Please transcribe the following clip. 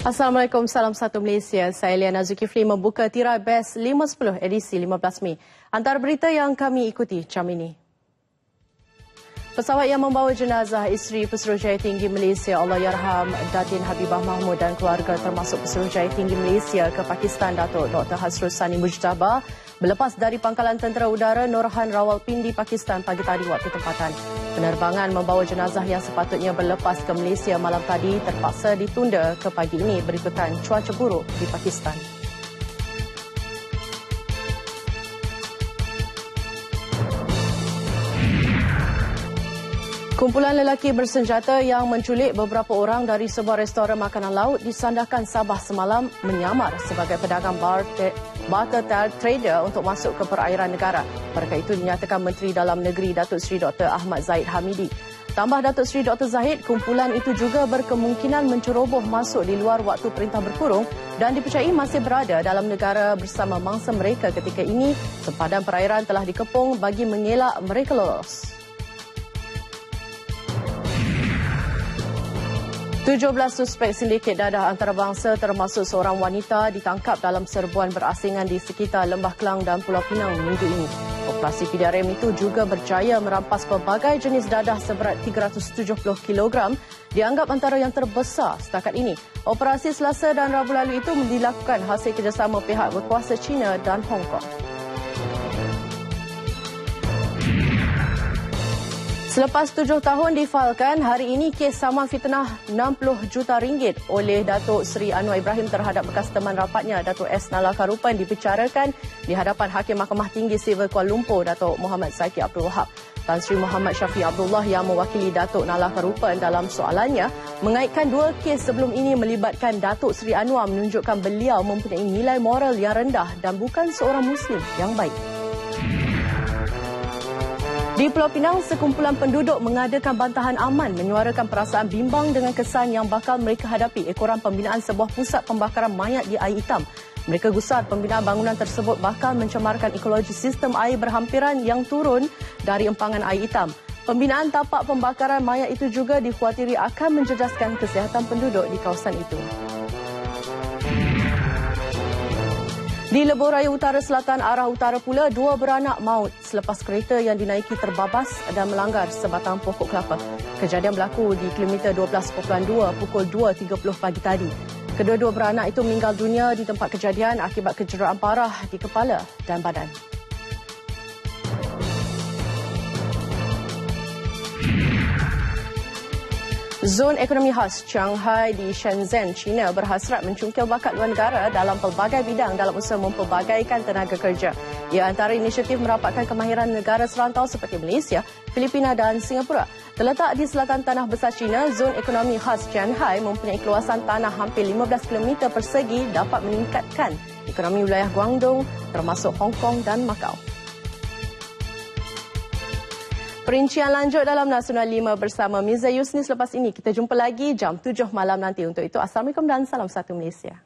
Assalamualaikum, salam satu Malaysia. Saya Liana Zulkifli membuka tirai Best 510 edisi 15 Mei. Antara berita yang kami ikuti macam ini. Pesawat yang membawa jenazah isteri Pesuruhjaya Tinggi Malaysia Allahyarham Datin Habibah Mahmud dan keluarga termasuk Pesuruhjaya Tinggi Malaysia ke Pakistan Datuk Dr. Hasrul Sani Mujtaba berlepas dari Pangkalan Tentera Udara Norhan Rawalpindi, Pakistan pagi tadi waktu tempatan. Penerbangan membawa jenazah yang sepatutnya berlepas ke Malaysia malam tadi terpaksa ditunda ke pagi ini berikutan cuaca buruk di Pakistan. Kumpulan lelaki bersenjata yang menculik beberapa orang dari sebuah restoran makanan laut di Sandakan, Sabah semalam menyamar sebagai pedagang barter trader untuk masuk ke perairan negara. Perkara itu dinyatakan Menteri Dalam Negeri Datuk Seri Dr. Ahmad Zahid Hamidi. Tambah Datuk Seri Dr. Zahid, kumpulan itu juga berkemungkinan menceroboh masuk di luar waktu perintah berkurung dan dipercayai masih berada dalam negara bersama mangsa mereka ketika ini. Sempadan perairan telah dikepung bagi mengelak mereka lolos. 17 suspek sindiket dadah antarabangsa termasuk seorang wanita ditangkap dalam serbuan berasingan di sekitar Lembah Kelang dan Pulau Pinang minggu ini. Operasi PDRM itu juga berjaya merampas pelbagai jenis dadah seberat 370 kg, dianggap antara yang terbesar setakat ini. Operasi Selasa dan Rabu lalu itu dilakukan hasil kerjasama pihak berkuasa China dan Hong Kong. Selepas 7 tahun difailkan, hari ini kes saman fitnah 60 juta ringgit oleh Datuk Seri Anwar Ibrahim terhadap bekas teman rapatnya Datuk S. Nala Karupan dibicarakan di hadapan Hakim Mahkamah Tinggi Sivil Kuala Lumpur, Datuk Muhammad Zaki Abdul Wahab. Tan Sri Muhammad Syafiq Abdullah yang mewakili Datuk Nala Karupan dalam soalannya mengaitkan dua kes sebelum ini melibatkan Datuk Seri Anwar menunjukkan beliau mempunyai nilai moral yang rendah dan bukan seorang Muslim yang baik. Di Pulau Pinang, sekumpulan penduduk mengadakan bantahan aman menyuarakan perasaan bimbang dengan kesan yang bakal mereka hadapi ekoran pembinaan sebuah pusat pembakaran mayat di Air Hitam. Mereka gusar pembinaan bangunan tersebut bakal mencemarkan ekologi sistem air berhampiran yang turun dari empangan Air Hitam. Pembinaan tapak pembakaran mayat itu juga dikhawatiri akan menjejaskan kesihatan penduduk di kawasan itu. Di Lebuh Raya Utara Selatan arah utara pula, 2 beranak maut selepas kereta yang dinaiki terbabas dan melanggar sebatang pokok kelapa. Kejadian berlaku di kilometer 12.2 pukul 2.30 pagi tadi. Kedua-dua beranak itu meninggal dunia di tempat kejadian akibat kecederaan parah di kepala dan badan. Zon Ekonomi Khas Shanghai di Shenzhen, China berhasrat mencungkil bakat luar negara dalam pelbagai bidang dalam usaha mempelbagaikan tenaga kerja. Ia antara inisiatif merapatkan kemahiran negara serantau seperti Malaysia, Filipina dan Singapura. Terletak di selatan tanah besar China, Zon Ekonomi Khas Shanghai mempunyai keluasan tanah hampir 15 km persegi dapat meningkatkan ekonomi wilayah Guangdong termasuk Hong Kong dan Macau. Perincian lanjut dalam Nasional 5 bersama Mirza Yusni selepas ini. Kita jumpa lagi jam 7 malam nanti. Untuk itu, Assalamualaikum dan salam satu Malaysia.